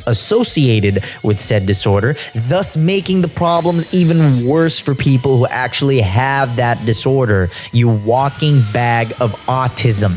associated with said disorder, thus making the problems even worse for people who actually have that disorder. You walking bag of autism.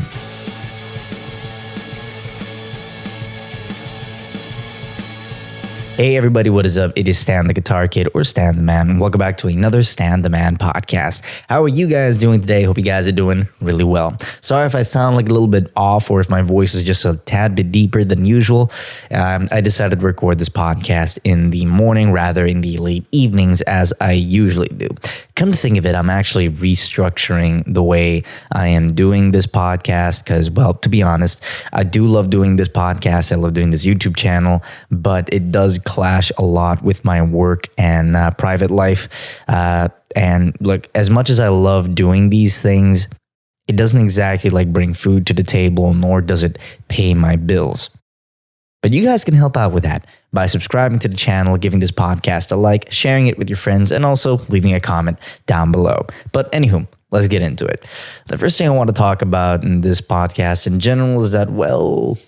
Hey everybody, what is up? It is Stan the Guitar Kid, or Stan the Man, and welcome back to another Stan the Man podcast. How are you guys doing today? Hope you guys are doing really well. Sorry if I sound like a little bit off, or if my voice is just a tad bit deeper than usual. I decided to record this podcast in the morning rather in the late evenings as I usually do. Come to think of it, I'm actually restructuring the way I am doing this podcast because, well, to be honest, I do love doing this podcast. I love doing this YouTube channel, but it does clash a lot with my work and private life. And look, as much as I love doing these things, it doesn't exactly like bring food to the table, nor does it pay my bills. But you guys can help out with that by subscribing to the channel, giving this podcast a like, sharing it with your friends, and also leaving a comment down below. But anywho, let's get into it. The first thing I want to talk about in this podcast in general is that, well,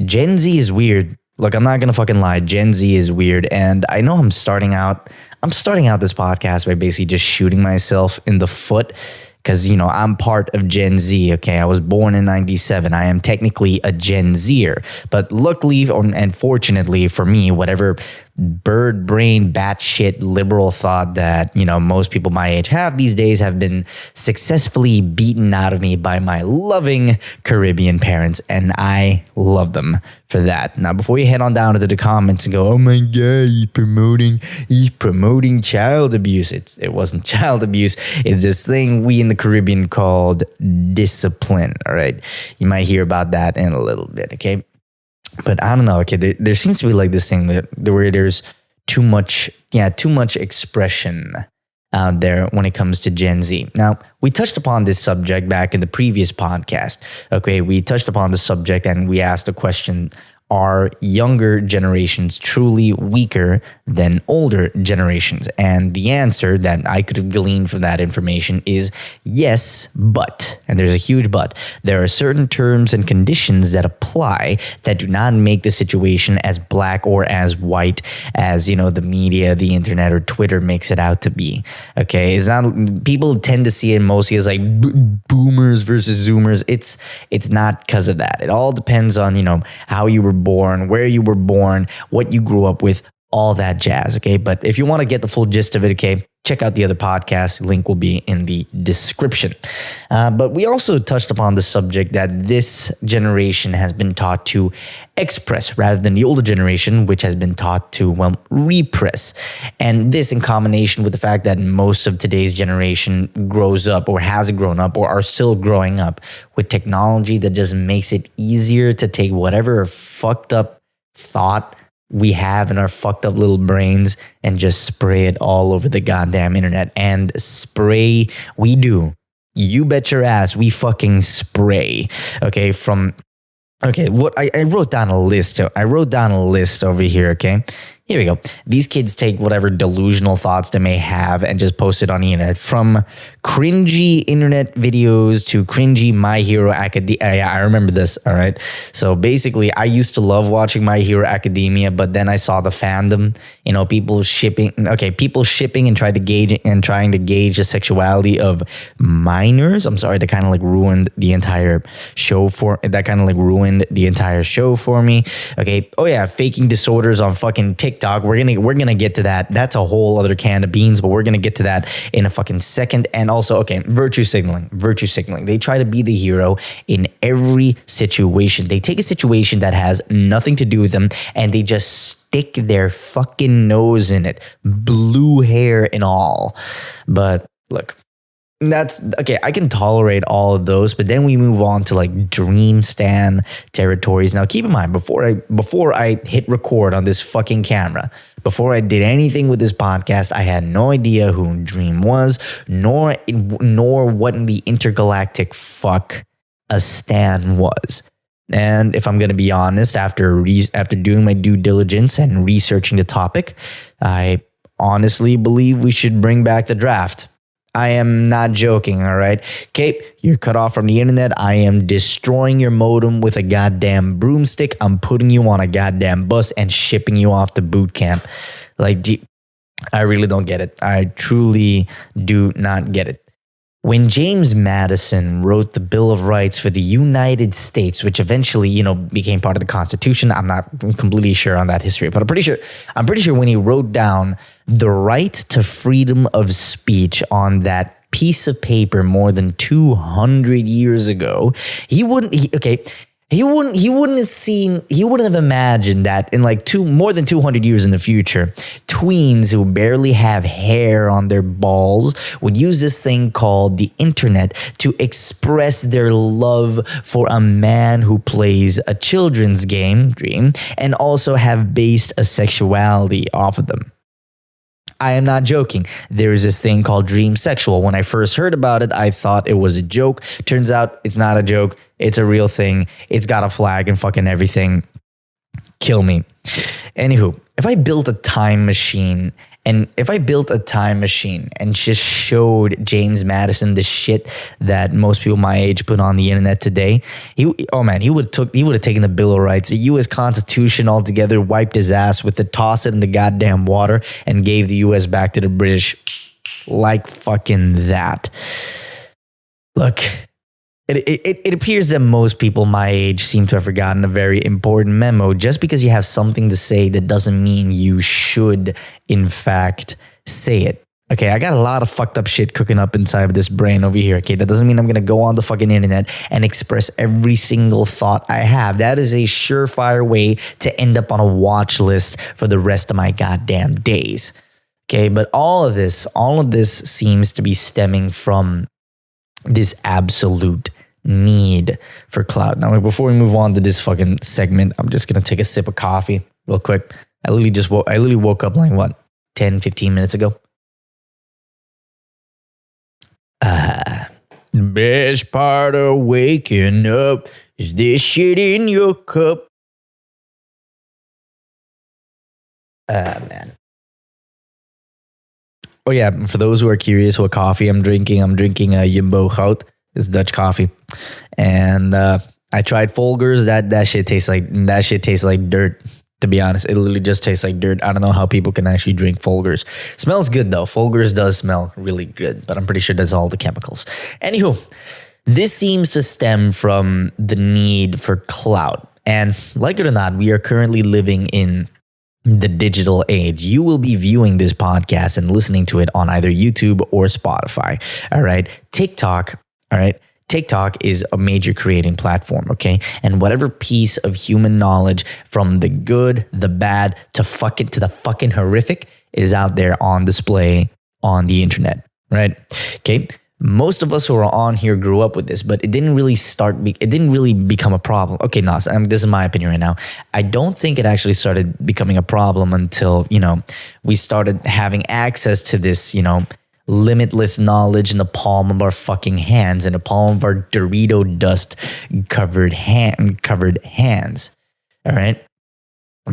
Gen Z is weird. Look, I'm not going to fucking lie. Gen Z is weird. And I know I'm starting out this podcast by basically just shooting myself in the foot. Because, you know, I'm part of Gen Z, okay? I was born in 97. I am technically a Gen Zer. But luckily and fortunately for me, whatever bird brain, batshit liberal thought that, you know, most people my age have these days have been successfully beaten out of me by my loving Caribbean parents. And I love them for that. Now, before you head on down into the comments and go, oh my God, he's promoting child abuse. It wasn't child abuse. It's this thing we in the Caribbean called discipline, all right? You might hear about that in a little bit, okay? But I don't know, okay, there seems to be like this thing where there's too much expression out there when it comes to Gen Z. Now, we touched upon this subject back in the previous podcast, okay? We touched upon the subject and we asked the question, are younger generations truly weaker than older generations? And the answer that I could have gleaned from that information is yes, but, and there's a huge but, there are certain terms and conditions that apply that do not make the situation as black or as white as, you know, the media, the internet, or Twitter makes it out to be. Okay, it's not, people tend to see it mostly as like boomers versus zoomers. It's not because of that. It all depends on, you know, how you were born, where you were born, what you grew up with, all that jazz, okay? But if you want to get the full gist of it, okay, check out the other podcast. Link will be in the description. But we also touched upon the subject that this generation has been taught to express rather than the older generation, which has been taught to, well, repress. And this in combination with the fact that most of today's generation grows up or has grown up or are still growing up with technology that just makes it easier to take whatever fucked up thought we have in our fucked up little brains and just spray it all over the goddamn internet. And spray, we do. You bet your ass we fucking spray. Okay, what I wrote down a list. I wrote down a list over here, okay? Here we go. These kids take whatever delusional thoughts they may have and just post it on the internet. From cringy internet videos to cringy My Hero Academia. I remember this, all right? So basically, I used to love watching My Hero Academia, but then I saw the fandom, you know, people shipping and trying to gauge the sexuality of minors. I'm sorry, that kind of like ruined the entire show for me. Okay. Oh yeah, faking disorders on fucking TikTok. We're gonna get to that. That's a whole other can of beans, but we're gonna get to that in a fucking second. And also, okay, virtue signaling. They try to be the hero in every situation. They take a situation that has nothing to do with them and they just stick their fucking nose in it, blue hair and all. But look, that's okay. I can tolerate all of those, but then we move on to like dream stan territories. Now, keep in mind, before I hit record on this fucking camera, before I did anything with this podcast, I had no idea who Dream was, nor what in the intergalactic fuck a stan was. And if I'm going to be honest, after doing my due diligence and researching the topic, I honestly believe we should bring back the draft. I am not joking, all right? Okay, you're cut off from the internet. I am destroying your modem with a goddamn broomstick. I'm putting you on a goddamn bus and shipping you off to boot camp. Like, I really don't get it. I truly do not get it. When James Madison wrote the Bill of Rights for the United States, which eventually, became part of the Constitution, I'm not completely sure on that history, but I'm pretty sure when he wrote down the right to freedom of speech on that piece of paper more than 200 years ago, he wouldn't have imagined that in like more than 200 years in the future, tweens who barely have hair on their balls would use this thing called the internet to express their love for a man who plays a children's game, Dream, and also have based a sexuality off of them. I am not joking. There is this thing called dream sexual. When I first heard about it, I thought it was a joke. Turns out it's not a joke. It's a real thing. It's got a flag and fucking everything. Kill me. Anywho, if I built a time machine and just showed James Madison the shit that most people my age put on the internet today, he would have taken the Bill of Rights, the U.S. Constitution altogether, wiped his ass with it, tossed it in the goddamn water, and gave the U.S. back to the British like fucking that. Look, it appears that most people my age seem to have forgotten a very important memo. Just because you have something to say, that doesn't mean you should, in fact, say it. Okay, I got a lot of fucked up shit cooking up inside of this brain over here. Okay, that doesn't mean I'm going to go on the fucking internet and express every single thought I have. That is a surefire way to end up on a watch list for the rest of my goddamn days. Okay, but all of this seems to be stemming from this absolute need for clout. Now, before we move on to this fucking segment, I'm just going to take a sip of coffee real quick. I literally woke up like 10, 15 minutes ago. The best part of waking up is this shit in your cup. Man. Oh yeah, for those who are curious what coffee I'm drinking a Jumbo Goud. It's Dutch coffee. And I tried Folgers. That shit tastes like dirt. To be honest, it literally just tastes like dirt. I don't know how people can actually drink Folgers. Smells good though. Folgers does smell really good, but I'm pretty sure that's all the chemicals. Anywho, this seems to stem from the need for clout. And like it or not, we are currently living in the digital age. You will be viewing this podcast and listening to it on either YouTube or Spotify. All right. TikTok. All right. TikTok is a major creating platform, okay? And whatever piece of human knowledge, from the good, the bad, to the fucking horrific, is out there on display on the internet, right? Okay. Most of us who are on here grew up with this, but it didn't really become a problem. Okay, no, this is my opinion right now. I don't think it actually started becoming a problem until, we started having access to this, limitless knowledge in the palm of our fucking hands, in the palm of our Dorito dust covered hands. All right. The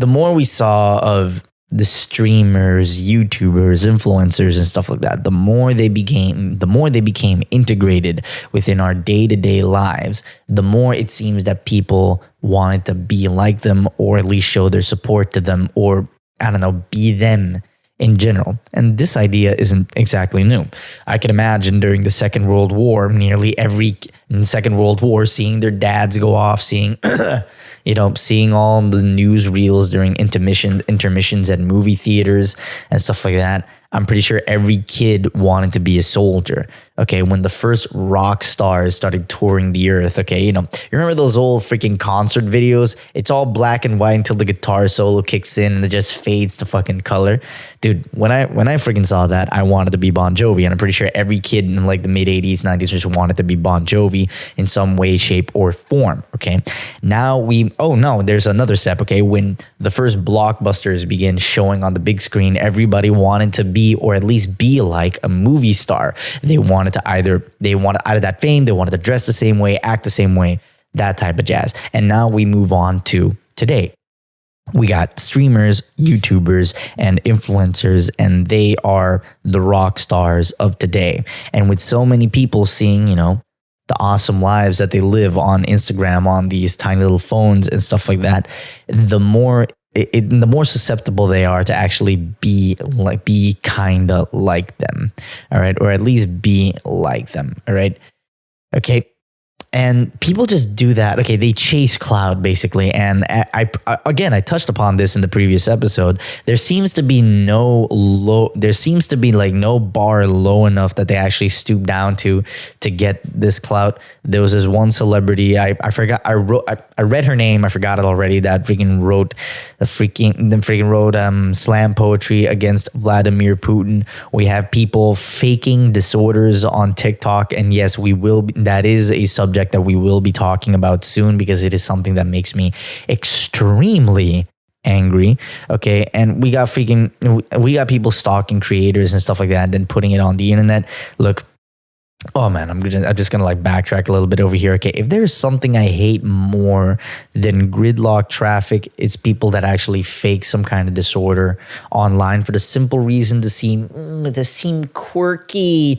more we saw of the streamers, YouTubers, influencers, and stuff like that, the more they became integrated within our day-to-day lives, the more it seems that people wanted to be like them, or at least show their support to them, or be them in general. And this idea isn't exactly new. I can imagine during the Second World War, nearly every in the Second World War, seeing their dads go off, seeing seeing all the newsreels during intermissions at movie theaters and stuff like that. I'm pretty sure every kid wanted to be a soldier. Okay, when the first rock stars started touring the earth, okay, you remember those old freaking concert videos? It's all black and white until the guitar solo kicks in and it just fades to fucking color. Dude, when I freaking saw that, I wanted to be Bon Jovi, and I'm pretty sure every kid in like the mid 80s, 90s just wanted to be Bon Jovi in some way, shape, or form. Okay, now there's another step. Okay, when the first blockbusters began showing on the big screen, everybody wanted to be, or at least be like, a movie star. They wanted either that fame, they wanted to dress the same way, act the same way, that type of jazz. And now we move on to today. we got streamers, YouTubers, and influencers, and they are the rock stars of today. And with so many people seeing, the awesome lives that they live on Instagram, on these tiny little phones and stuff like that, the more susceptible they are to actually be kind of like them, all right, or at least be like them, all right, okay. And people just do that. Okay, they chase cloud basically. And I touched upon this in the previous episode. There seems to be no bar low enough that they actually stoop down to get this clout. There was this one celebrity, I forgot, I read her name, I forgot it already, that freaking wrote slam poetry against Vladimir Putin. We have people faking disorders on TikTok, and yes, that is a subject that we will be talking about soon, because it is something that makes me extremely angry. Okay, and we got people stalking creators and stuff like that and then putting it on the internet. Look, oh man, I'm just gonna backtrack a little bit over here. Okay, if there's something I hate more than gridlock traffic, it's people that actually fake some kind of disorder online for the simple reason to seem quirky.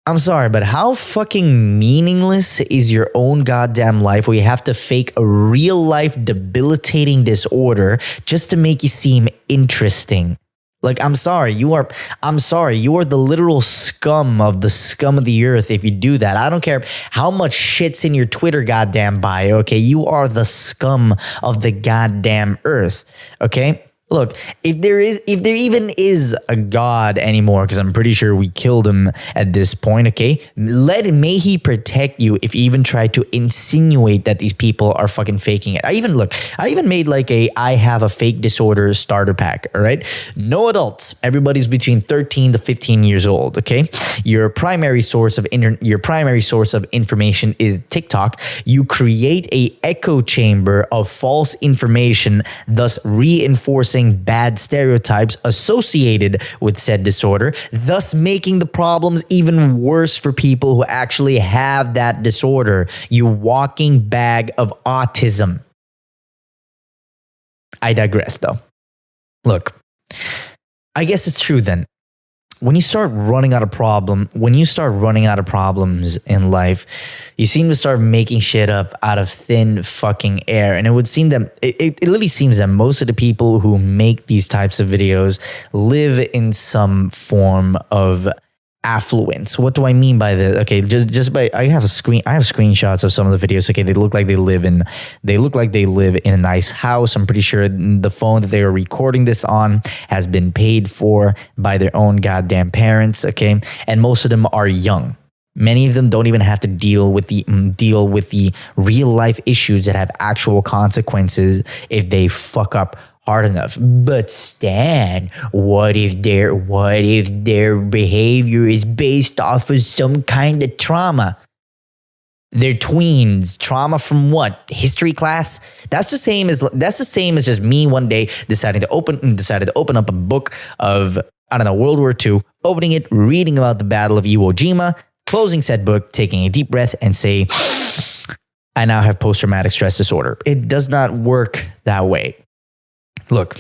I'm sorry, but how fucking meaningless is your own goddamn life where you have to fake a real life debilitating disorder just to make you seem interesting? I'm sorry, you are the literal scum of the earth if you do that. I don't care how much shit's in your Twitter goddamn bio, okay? You are the scum of the goddamn earth, okay? Look, if there even is a God anymore, because I'm pretty sure we killed him at this point, okay? May he protect you if you even try to insinuate that these people are fucking faking it. I even made I have a fake disorder starter pack, all right? No adults. Everybody's between 13 to 15 years old, okay? Your primary source of information is TikTok. You create a echo chamber of false information, thus reinforcing bad stereotypes associated with said disorder, thus making the problems even worse for people who actually have that disorder. You walking bag of autism. I digress though. Look, I guess it's true then. When you start running out of problems in life, you seem to start making shit up out of thin fucking air. And it would seem that it literally seems that most of the people who make these types of videos live in some form of affluence. What do I mean by this? Okay, I have screenshots of some of the videos. Okay, they look like they live in a nice house. I'm pretty sure the phone that they are recording this on has been paid for by their own goddamn parents, okay? And most of them are young. Many of them don't even have to deal with the real life issues that have actual consequences if they fuck up hard enough. But Stan, what if their behavior is based off of some kind of trauma? They're tweens. Trauma from what? History class? That's the same as just me one day decided to open up a book of, I don't know, World War II, opening it, reading about the Battle of Iwo Jima, closing said book, taking a deep breath, and say, I now have post-traumatic stress disorder. It does not work that way. Look,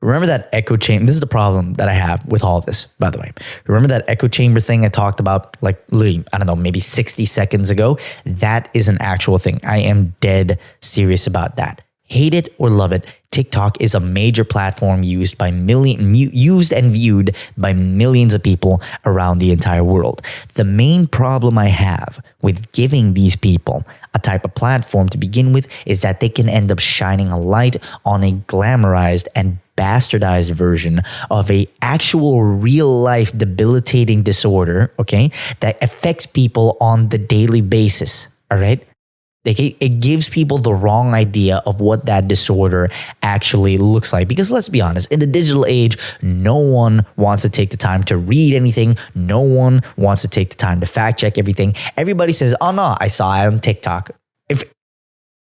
remember that echo chamber? This is the problem that I have with all of this, by the way. Remember that echo chamber thing I talked about, literally, I don't know, maybe 60 seconds ago? That is an actual thing. I am dead serious about that. Hate it or love it, TikTok is a major platform used and viewed by millions of people around the entire world. The main problem I have with giving these people a type of platform to begin with is that they can end up shining a light on a glamorized and bastardized version of a actual real life debilitating disorder, okay, that affects people on the daily basis, all right? It gives people the wrong idea of what that disorder actually looks like. Because let's be honest, in the digital age, no one wants to take the time to read anything. No one wants to take the time to fact check everything. Everybody says, oh no, I saw it on TikTok.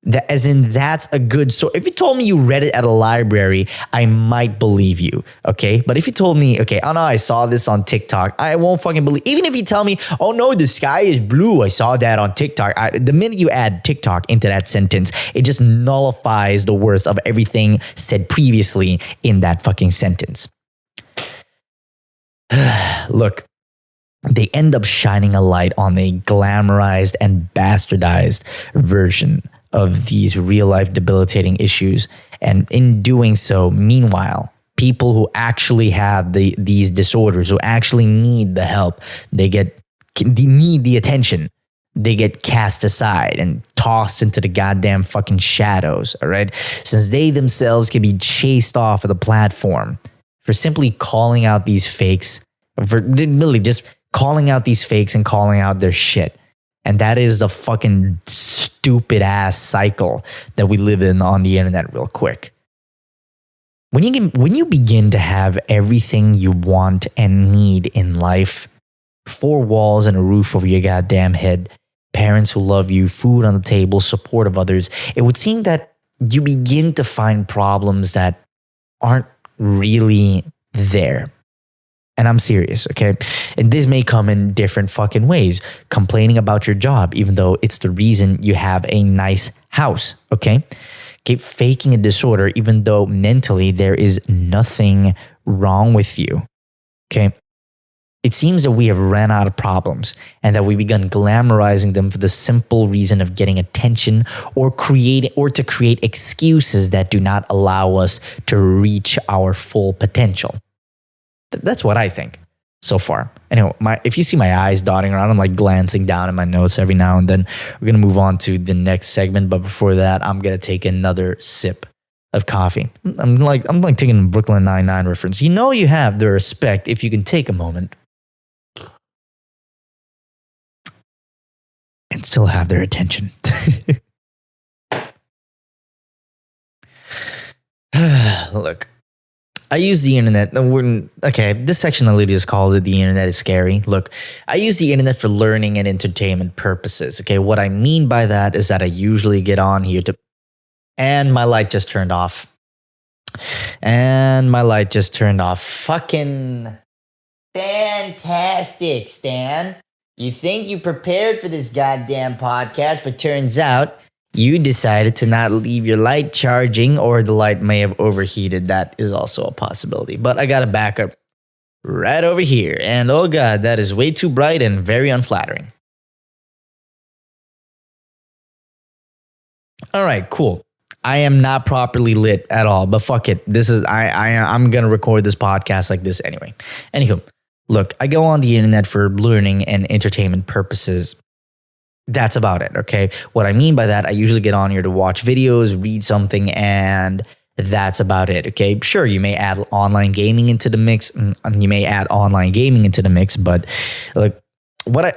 That, as in, that's a good source. If you told me you read it at a library, I might believe you, okay? But if you told me, okay, oh no, I saw this on TikTok, I won't fucking believe. Even if you tell me, oh no, the sky is blue, I saw that on TikTok. The minute you add TikTok into that sentence, it just nullifies the worth of everything said previously in that fucking sentence. Look, they end up shining a light on a glamorized and bastardized version of these real life debilitating issues. And in doing so, meanwhile, people who actually have these disorders, who actually need the help, they need the attention, they get cast aside and tossed into the goddamn fucking shadows, all right? Since they themselves can be chased off of the platform for simply calling out these fakes, for really just calling out these fakes and calling out their shit. And that is a fucking stupid ass cycle that we live in on the internet real quick. When you begin to have everything you want and need in life, 4 walls and a roof over your goddamn head, parents who love you, food on the table, support of others, it would seem that you begin to find problems that aren't really there. And I'm serious, okay? And this may come in different fucking ways. Complaining about your job, even though it's the reason you have a nice house, okay? Keep faking a disorder, even though mentally there is nothing wrong with you, okay? It seems that we have ran out of problems and that we begun glamorizing them for the simple reason of getting attention or to create excuses that do not allow us to reach our full potential. That's what I think so far. Anyway, if you see my eyes dotting around, I'm like glancing down at my notes every now and then. We're going to move on to the next segment. But before that, I'm going to take another sip of coffee. I'm like taking a Brooklyn Nine-Nine reference. You know you have the respect if you can take a moment and still have their attention. Look. I use the internet. Okay, this section I literally just called it the internet is scary. Look, I use the internet for learning and entertainment purposes. Okay, what I mean by that is that I usually get on here and my light just turned off. Fucking fantastic, Stan. You think you prepared for this goddamn podcast, but turns out you decided to not leave your light charging, or the light may have overheated. That is also a possibility. But I got a backup right over here. And oh God, that is way too bright and very unflattering. All right, cool. I am not properly lit at all, but fuck it. I'm going to record this podcast like this anyway. Anywho, look, I go on the internet for learning and entertainment purposes. That's about it, okay? What I mean by that, I usually get on here to watch videos, read something, and that's about it, okay? Sure, you may add online gaming into the mix. But like,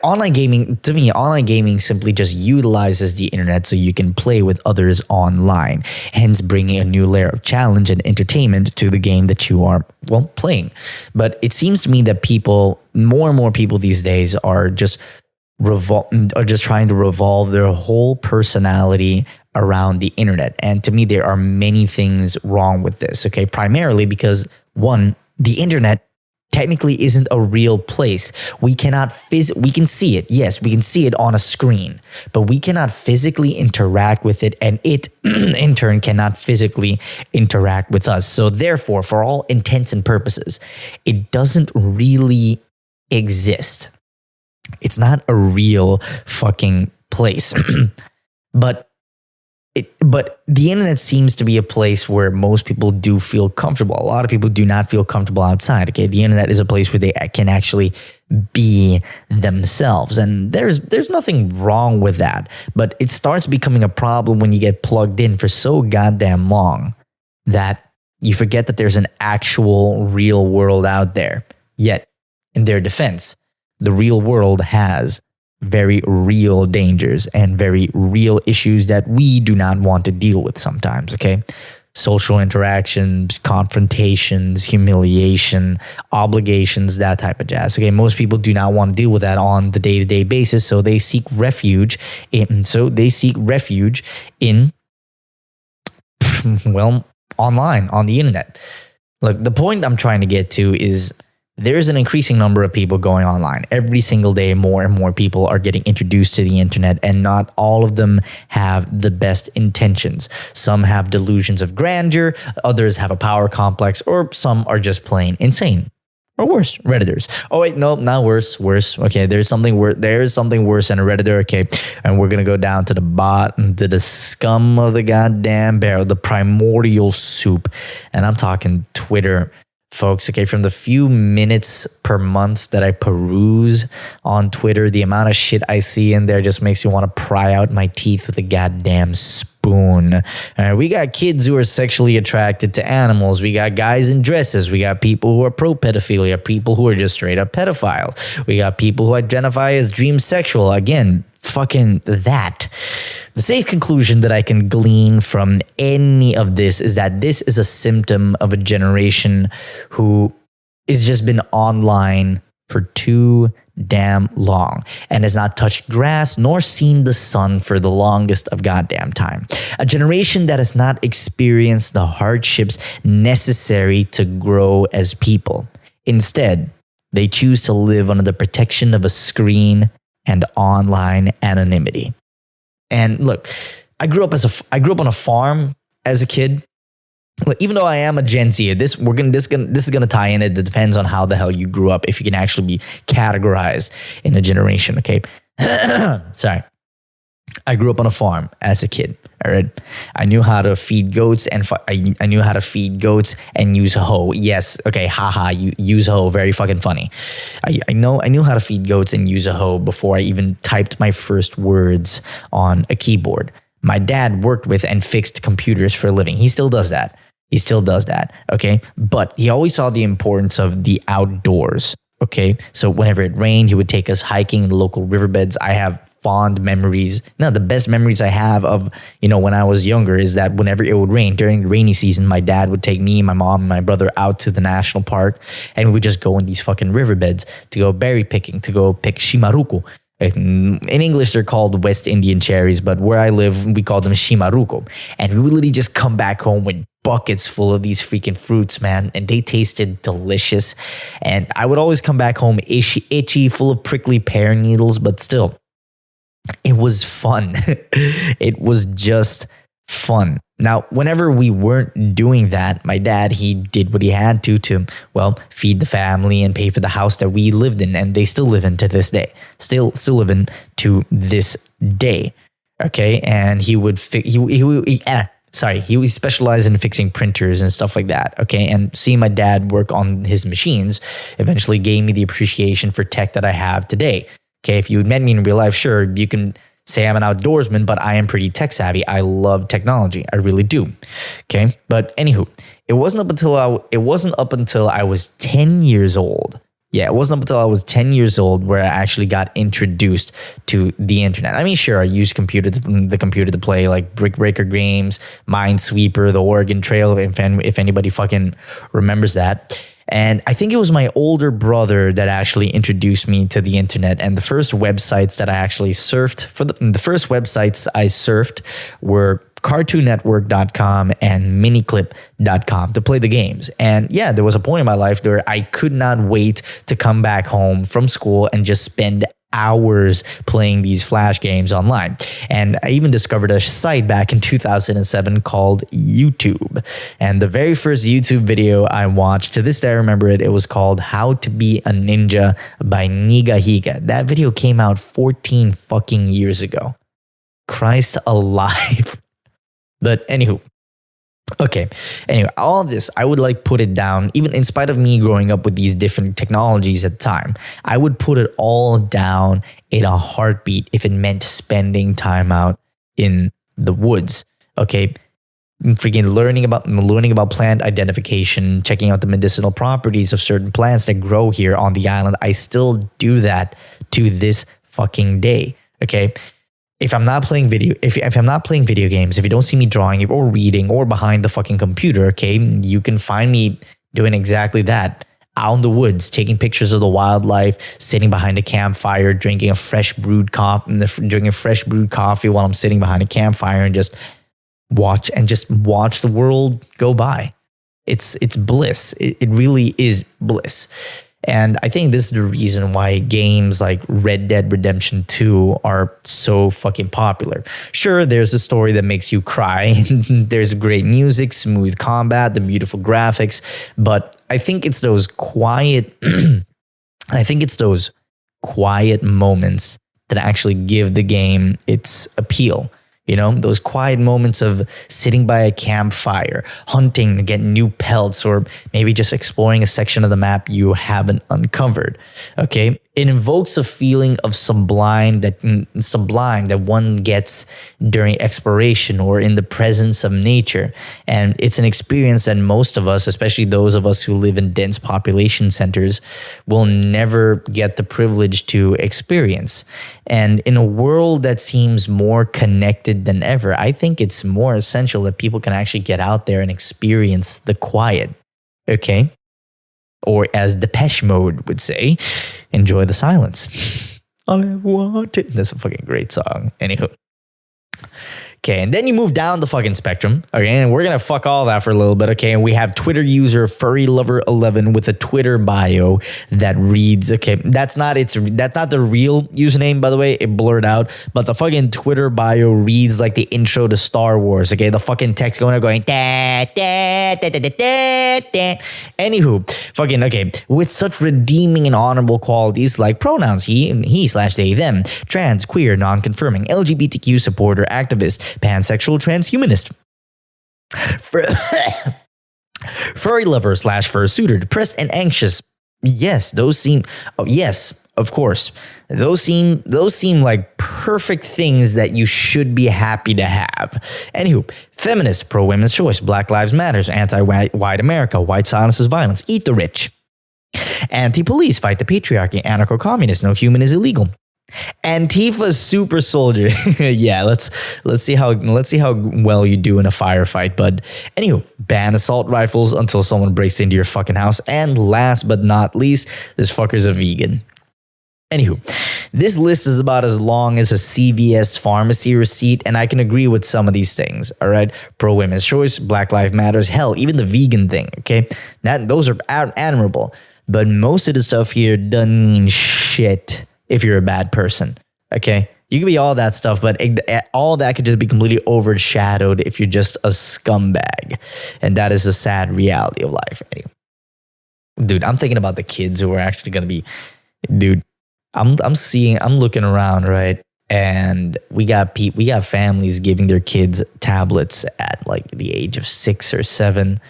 online gaming simply just utilizes the internet so you can play with others online, hence bringing a new layer of challenge and entertainment to the game that you are, playing. But it seems to me that more and more people these days are just trying to revolve their whole personality around the internet. And to me, there are many things wrong with this, okay? Primarily because, one, the internet technically isn't a real place. We can see it. Yes, we can see it on a screen, but we cannot physically interact with it, and it in turn cannot physically interact with us. So therefore, for all intents and purposes, it doesn't really exist. It's not a real fucking place. But the internet seems to be a place where most people do feel comfortable. A lot of people do not feel comfortable outside. Okay, the internet is a place where they can actually be themselves, and there's nothing wrong with that. But it starts becoming a problem when you get plugged in for so goddamn long that you forget that there's an actual real world out there. Yet, in their defense, the real world has very real dangers and very real issues that we do not want to deal with sometimes, okay? social interactions, confrontations, humiliation, obligations, that type of jazz. Okay, most people do not want to deal with that on the day-to-day basis, so they seek refuge in well, online, on the internet. Look, the point I'm trying to get to is there's an increasing number of people going online. Every single day, more and more people are getting introduced to the internet, and not all of them have the best intentions. Some have delusions of grandeur, others have a power complex, or some are just plain insane. Or worse, Redditors. Oh wait, no, not worse. Okay, there is something worse than a Redditor. Okay, and we're gonna go down to the bottom, to the scum of the goddamn barrel, the primordial soup, and I'm talking Twitter, folks. Okay, from the few minutes per month that I peruse on Twitter, the amount of shit I see in there just makes me want to pry out my teeth with a goddamn spoon. We got kids who are sexually attracted to animals. We got guys in dresses. We got people who are pro pedophilia, people who are just straight up pedophiles. We got people who identify as dream sexual. Again, fucking that. The safe conclusion that I can glean from any of this is that this is a symptom of a generation who has just been online for too damn long and has not touched grass nor seen the sun for the longest of goddamn time. A generation that has not experienced the hardships necessary to grow as people. Instead, they choose to live under the protection of a screen and online anonymity. And look, I grew up on a farm as a kid. Look, even though I am a Gen Z, this is gonna tie in. It depends on how the hell you grew up, if you can actually be categorized in a generation. Okay, sorry. I grew up on a farm as a kid. All right, I knew how to feed goats, and I knew how to feed goats and use a hoe. Yes, okay, haha, you use a hoe, very fucking funny. I knew how to feed goats and use a hoe before I even typed my first words on a keyboard. My dad worked with and fixed computers for a living. He still does that. Okay, but he always saw the importance of the outdoors. Okay, so whenever it rained, he would take us hiking in the local riverbeds. I have fond memories. No, the best memories I have of, when I was younger is that whenever it would rain during the rainy season, my dad would take me, my mom, and my brother out to the national park, and we would just go in these fucking riverbeds to go berry picking, to go pick shimaruku. In English, they're called West Indian cherries, but where I live, we call them shimaruku. And we would literally just come back home with buckets full of these freaking fruits, man, and they tasted delicious. And I would always come back home itchy, full of prickly pear needles, but still, it was fun. It was just fun. Now, whenever we weren't doing that, my dad, he did what he had to, feed the family and pay for the house that we lived in, and they still live in to this day. Still live in to this day. Okay, and he would he specialized in fixing printers and stuff like that. Okay, and seeing my dad work on his machines eventually gave me the appreciation for tech that I have today. Okay, if you had met me in real life, sure, you can say I'm an outdoorsman, but I am pretty tech savvy. I love technology. I really do. Okay, but anywho, it wasn't up until I was 10 years old. Yeah, it wasn't up until I was 10 years old where I actually got introduced to the internet. I mean, sure, I used the computer to play like Brick Breaker games, Minesweeper, the Oregon Trail, if anybody fucking remembers that. And I think it was my older brother that actually introduced me to the internet. And the first websites that I actually surfed, the first websites I surfed were cartoonnetwork.com and miniclip.com to play the games. And yeah, there was a point in my life where I could not wait to come back home from school and just spend hours playing these Flash games online. And I even discovered a site back in 2007 called YouTube. And the very first YouTube video I watched, to this day I remember it, it was called How to Be a Ninja by Nigahiga. That video came out 14 fucking years ago. Christ alive. But anywho, okay. Anyway, all this, I would put it down, even in spite of me growing up with these different technologies at the time, I would put it all down in a heartbeat if it meant spending time out in the woods. Okay. Freaking learning about plant identification, checking out the medicinal properties of certain plants that grow here on the island. I still do that to this fucking day. Okay. if I'm not playing if I'm not playing video games, if you don't see me drawing or reading or behind the fucking computer, okay, you can find me doing exactly that. Out in the woods, taking pictures of the wildlife, sitting behind a campfire, drinking a fresh brewed coffee while I'm sitting behind a campfire and just watch the world go by. It's bliss. It really is bliss. And I think this is the reason why games like Red Dead Redemption 2 are so fucking popular. Sure, there's a story that makes you cry. There's great music, smooth combat, the beautiful graphics. But I think it's those quiet moments that actually give the game its appeal. You know, those quiet moments of sitting by a campfire, hunting to get new pelts, or maybe just exploring a section of the map you haven't uncovered. Okay, it invokes a feeling of sublime that one gets during exploration or in the presence of nature. And it's an experience that most of us, especially those of us who live in dense population centers, will never get the privilege to experience. And in a world that seems more connected than ever, I think it's more essential that people can actually get out there and experience the quiet. Okay? Or as Depeche Mode would say, enjoy the silence. All I wanted. That's a fucking great song. Anywho. Okay, and then you move down the fucking spectrum, okay, and we're gonna fuck all that for a little bit, okay, and we have Twitter user FurryLover11 with a Twitter bio that reads, okay, that's not the real username, by the way, it blurred out, but the fucking Twitter bio reads like the intro to Star Wars, okay, the fucking text going da, da, da, da, da, da, da. Anywho, fucking, okay, with such redeeming and honorable qualities like pronouns, he/they, them, trans, queer, non-confirming, LGBTQ supporter, activist, pansexual, transhumanist, furry lover / fursuiter, depressed and anxious. Yes, those seem. Oh, yes, of course. Those seem like perfect things that you should be happy to have. Anywho, feminist, pro women's choice, Black Lives Matters, anti-white America, white silences violence, eat the rich, anti-police, fight the patriarchy, anarcho-communist, no human is illegal. Antifa super soldier. Yeah, let's see how well you do in a firefight, bud. Anywho, ban assault rifles until someone breaks into your fucking house. And last but not least, this fucker's a vegan. Anywho, this list is about as long as a CVS pharmacy receipt, and I can agree with some of these things. All right, pro women's choice, Black Lives Matters, hell, even the vegan thing. Okay, those are admirable, but most of the stuff here doesn't mean shit if you're a bad person, okay? You can be all that stuff, but all that could just be completely overshadowed if you're just a scumbag. And that is a sad reality of life. Anyway, dude, I'm thinking about the kids who are actually going to be, dude, I'm looking around, right? And we got families giving their kids tablets at like the age of 6 or 7.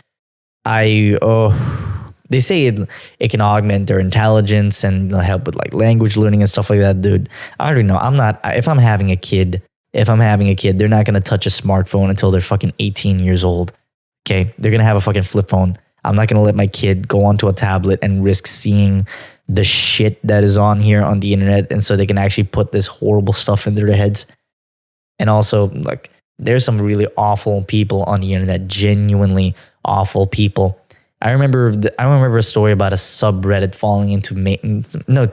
They say it can augment their intelligence and help with like language learning and stuff like that, dude. I already know. If I'm having a kid, they're not going to touch a smartphone until they're fucking 18 years old. Okay? They're going to have a fucking flip phone. I'm not going to let my kid go onto a tablet and risk seeing the shit that is on here on the internet, and so they can actually put this horrible stuff into their heads. And also, like, there's some really awful people on the internet, genuinely awful people. I remember a story about a subreddit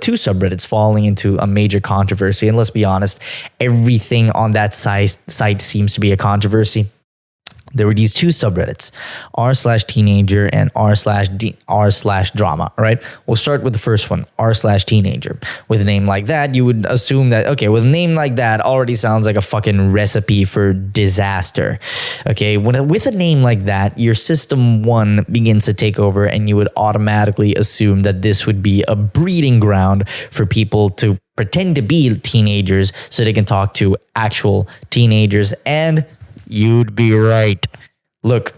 two subreddits falling into a major controversy. And let's be honest, everything on that site seems to be a controversy. There were these two subreddits, r/teenager and r/drama, right? We'll start with the first one, r/teenager. With a name like that, you would assume that, okay, with a name like that already sounds like a fucking recipe for disaster. Okay, with a name like that, your system one begins to take over, and you would automatically assume that this would be a breeding ground for people to pretend to be teenagers so they can talk to actual teenagers. And you'd be right. Look,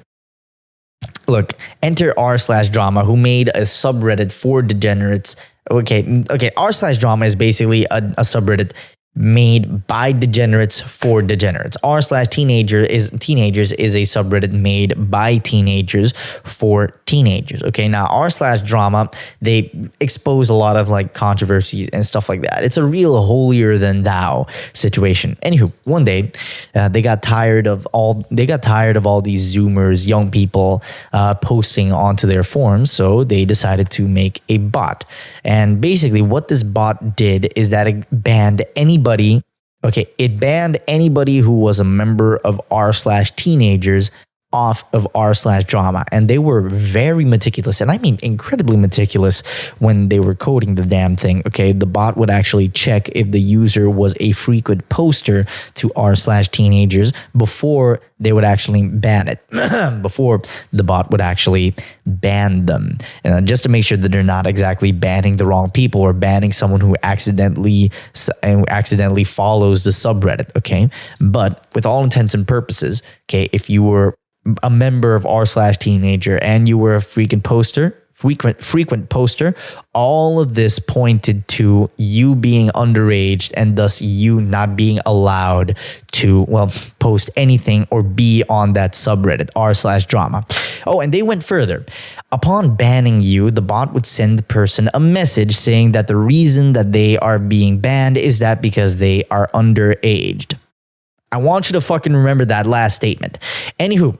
enter r/drama, who made a subreddit for degenerates. Okay, r/drama is basically a subreddit made by degenerates for degenerates. r/teenagers is a subreddit made by teenagers for teenagers. Okay, now r/drama, they expose a lot of like controversies and stuff like that. It's a real holier than thou situation. Anywho, one day they got tired of all these Zoomers, young people posting onto their forums, so they decided to make a bot. And basically what this bot did is that it banned anybody who was a member of r/teenagers off of r/drama. And they were very meticulous, and I mean incredibly meticulous when they were coding the damn thing. Okay, the bot would actually check if the user was a frequent poster to r/teenagers before they would actually ban it, before the bot would actually ban them, just to make sure that they're not exactly banning the wrong people or banning someone who accidentally follows the subreddit. Okay, but with all intents and purposes, okay, if you were a member of r/teenager and you were a frequent poster, all of this pointed to you being underage and thus you not being allowed to, well, post anything or be on that subreddit, r/drama. Oh, and they went further. Upon banning you, the bot would send the person a message saying that the reason that they are being banned is that because they are underaged. I want you to fucking remember that last statement. Anywho,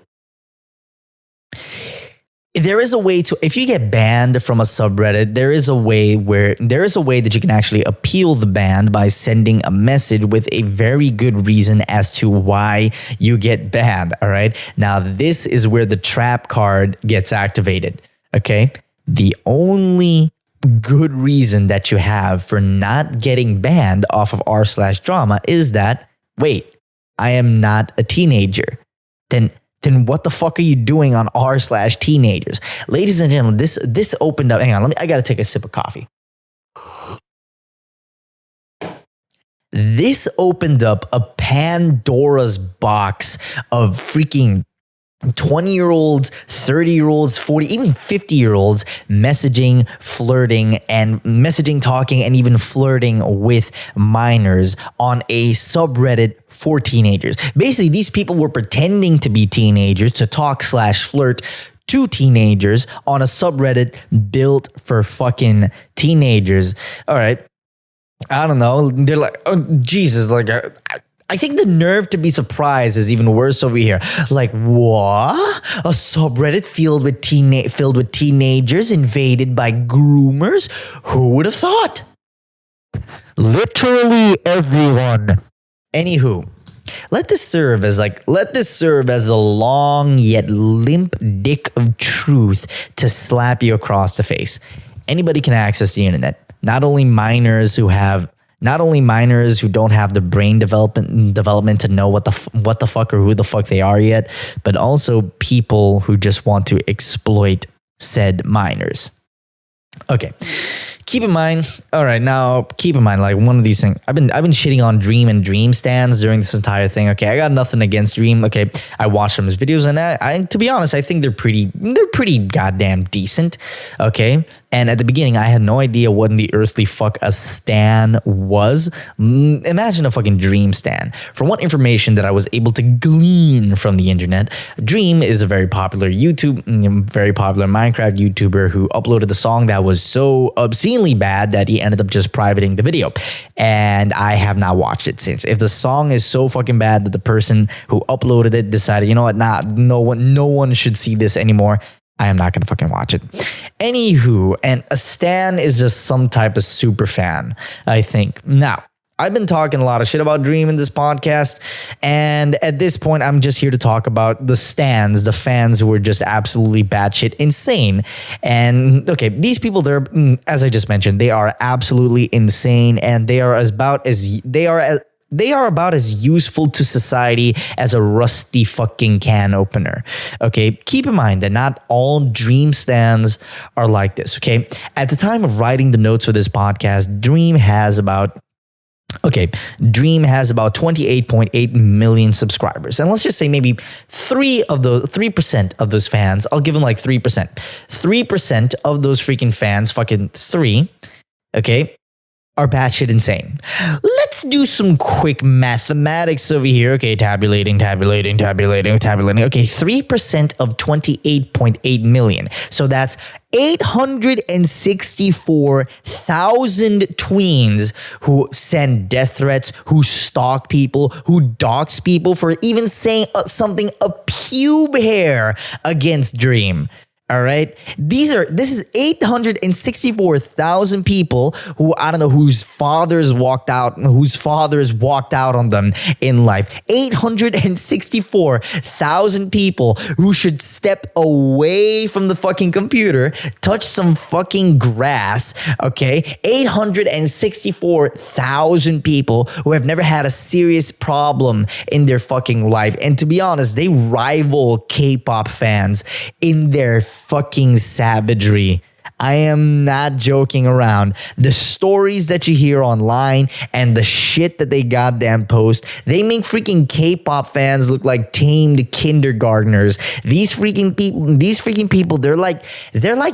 there is a way to, if you get banned from a subreddit, there is a way that you can actually appeal the ban by sending a message with a very good reason as to why you get banned. All right. Now, this is where the trap card gets activated. Okay. The only good reason that you have for not getting banned off of r/drama is that, wait, I am not a teenager. Then what the fuck are you doing on r/teenagers? Ladies and gentlemen, this opened up. Hang on, I gotta take a sip of coffee. This opened up a Pandora's box of freaking 20-year-olds, 30-year-olds, 40, even 50-year-olds messaging, talking, and even flirting with minors on a subreddit for teenagers. Basically, these people were pretending to be teenagers to talk/flirt to teenagers on a subreddit built for fucking teenagers. All right. I don't know. They're like, oh, Jesus, like, I think the nerve to be surprised is even worse over here. Like, what? A subreddit filled with teenagers invaded by groomers? Who would have thought? Literally everyone. Anywho, let this serve as the long yet limp dick of truth to slap you across the face. Anybody can access the internet. Not only minors who don't have the brain development to know what the fuck or who the fuck they are yet, but also people who just want to exploit said minors. Okay. Keep in mind, like one of these things. I've been shitting on Dream and Dream stands during this entire thing. Okay, I got nothing against Dream. Okay, I watched some of his videos, and I to be honest, I think they're pretty goddamn decent. Okay, and at the beginning, I had no idea what in the earthly fuck a stan was. Imagine a fucking Dream stan. From what information that I was able to glean from the internet, Dream is a very popular Minecraft YouTuber who uploaded a song that was so obscenely bad that he ended up just privating the video, and I have not watched it since. If the song is so fucking bad that the person who uploaded it decided, you know what, no one should see this anymore, I am not gonna fucking watch it. Anywho, and a stan is just some type of super fan, I think. Now, I've been talking a lot of shit about Dream in this podcast, and at this point, I'm just here to talk about the stans, the fans who are just absolutely batshit insane. And okay, these people, they're, as I just mentioned, they are absolutely insane, and they are about as useful to society as a rusty fucking can opener. Okay, keep in mind that not all Dream stans are like this. Okay, at the time of writing the notes for this podcast, Dream has about 28.8 million subscribers. And let's just say maybe 3% of those fans, I'll give them like 3%. 3% of those freaking fans, fucking 3, okay, are batshit insane. Let's do some quick mathematics over here. Okay, tabulating. Okay, 3% of 28.8 million. So that's 864,000 tweens who send death threats, who stalk people, who dox people for even saying something a pube hair against Dream. All right. This is 864,000 people who, I don't know, whose fathers walked out on them in life. 864,000 people who should step away from the fucking computer, touch some fucking grass. Okay. 864,000 people who have never had a serious problem in their fucking life. And to be honest, they rival K-pop fans in their fucking savagery. I am not joking around. The stories that you hear online and the shit that they goddamn post, they make freaking K-pop fans look like tamed kindergartners. These freaking people, they're like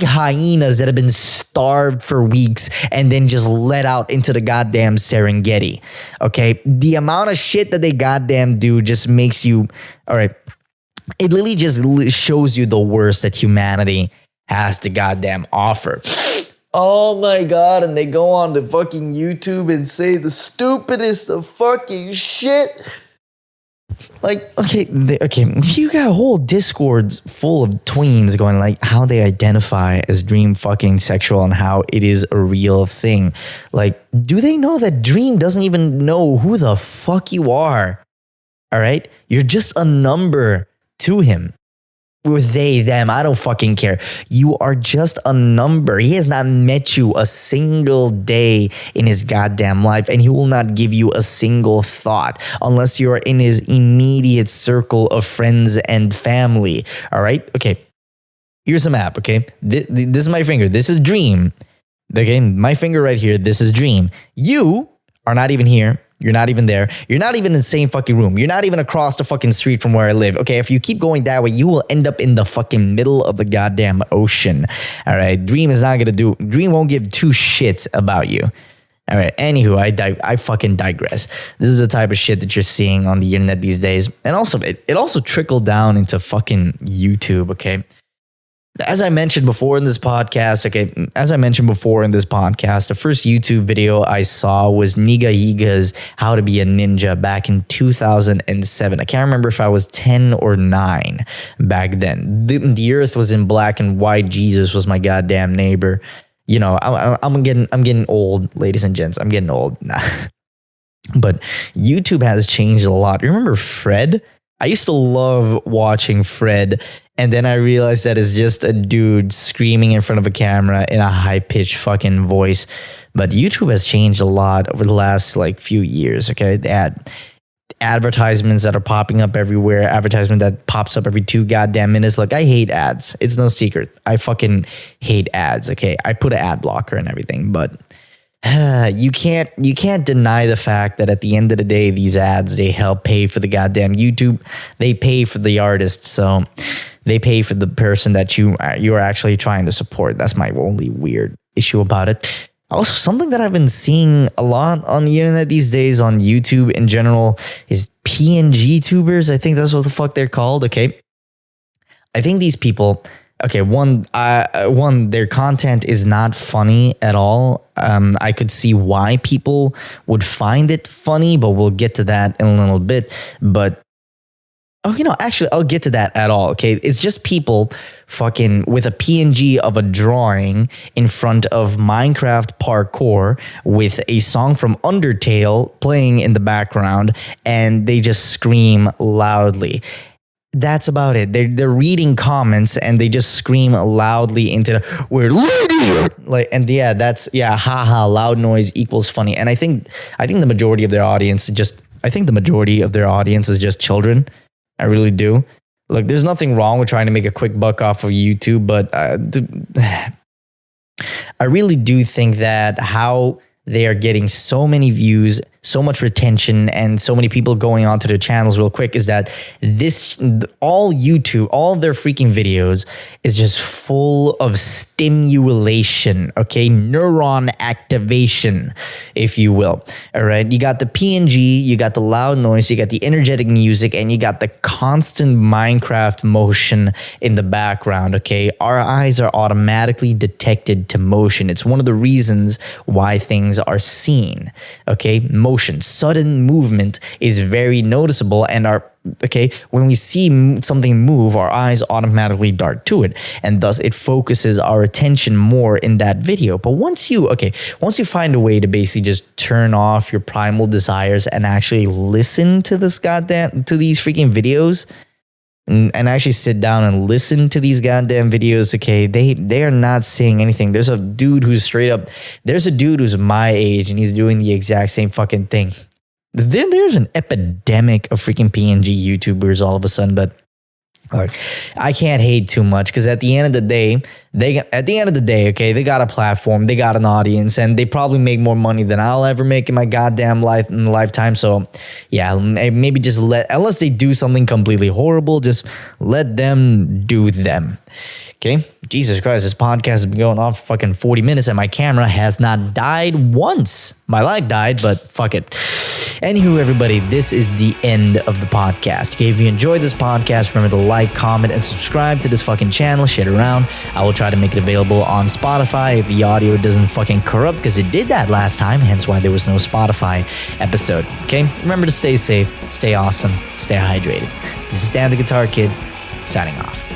hyenas that have been starved for weeks and then just let out into the goddamn Serengeti. Okay? The amount of shit that they goddamn do just makes you, all right, it literally just shows you the worst that humanity has to goddamn offer. Oh my God. And they go on to fucking YouTube and say the stupidest of fucking shit. Like, okay, you got whole discords full of tweens going like how they identify as Dream fucking sexual and how it is a real thing. Like, do they know that Dream doesn't even know who the fuck you are? All right? You're just a number to him. Or they, them, I don't fucking care. You are just a number. He has not met you a single day in his goddamn life, and he will not give you a single thought unless you're in his immediate circle of friends and family. All right? Okay. Here's a map, okay? This is my finger. This is Dream. Okay? My finger right here. This is Dream. You are not even here. You're not even there. You're not even in the same fucking room. You're not even across the fucking street from where I live. Okay, if you keep going that way, you will end up in the fucking middle of the goddamn ocean. All right, Dream won't give two shits about you. All right, anywho, I fucking digress. This is the type of shit that you're seeing on the internet these days. And also, it also trickled down into fucking YouTube, okay? As I mentioned before in this podcast, the first YouTube video I saw was Niga Yiga's How to Be a Ninja back in 2007. I can't remember if I was 10 or 9 back then. The earth was in black and white. Jesus was my goddamn neighbor. You know, I'm getting old, ladies and gents. I'm getting old. Nah. But YouTube has changed a lot. You remember Fred? I used to love watching Fred, and then I realized that it's just a dude screaming in front of a camera in a high-pitched fucking voice. But YouTube has changed a lot over the last like few years, okay? They had advertisements that are popping up everywhere, advertisement that pops up every 2 goddamn minutes. Like, I hate ads. It's no secret. I fucking hate ads, okay? I put an ad blocker and everything, but you can't deny the fact that at the end of the day, these ads, they help pay for the goddamn YouTube. They pay for the artist, so they pay for the person that you are actually trying to support. That's my only weird issue about it. Also, something that I've been seeing a lot on the internet these days, on YouTube in general, is PNG tubers. I think that's what the fuck they're called. Okay, I think these people. Okay, one, their content is not funny at all. I could see why people would find it funny, but we'll get to that in a little bit. But, actually, I'll get to that at all, okay? It's just people fucking with a PNG of a drawing in front of Minecraft parkour with a song from Undertale playing in the background, and they just scream loudly. That's about it. They're reading comments and they just scream loudly into the we're like, and haha, loud noise equals funny. And I think the majority of their audience is just children. I really do. Like, there's nothing wrong with trying to make a quick buck off of YouTube, but I really do think that how they are getting so many views, so much retention and so many people going onto their channels real quick is that all YouTube, all their freaking videos is just full of stimulation, okay? Neuron activation, if you will. All right. You got the PNG, you got the loud noise, you got the energetic music, and you got the constant Minecraft motion in the background, okay? Our eyes are automatically detected to motion. It's one of the reasons why things are seen, okay? Motion, sudden movement is very noticeable, and when we see something move, our eyes automatically dart to it, and thus it focuses our attention more in that video. But once you find a way to basically just turn off your primal desires and actually listen to these freaking videos, and actually sit down and listen to these goddamn videos, okay, they are not saying anything. There's a dude who's my age and he's doing the exact same fucking thing. There's an epidemic of freaking PNG YouTubers all of a sudden, but I can't hate too much because at the end of the day, okay, they got a platform, they got an audience, and they probably make more money than I'll ever make in my goddamn lifetime. So yeah, maybe just unless they do something completely horrible, just let them do them. Okay, Jesus Christ, this podcast has been going on for fucking 40 minutes and my camera has not died once. My light died, but fuck it. Anywho, everybody, this is the end of the podcast. Okay, if you enjoyed this podcast, remember to like, comment, and subscribe to this fucking channel. Share it around. I will try to make it available on Spotify if the audio doesn't fucking corrupt, because it did that last time, hence why there was no Spotify episode. Okay, remember to stay safe, stay awesome, stay hydrated. This is Dan the Guitar Kid, signing off.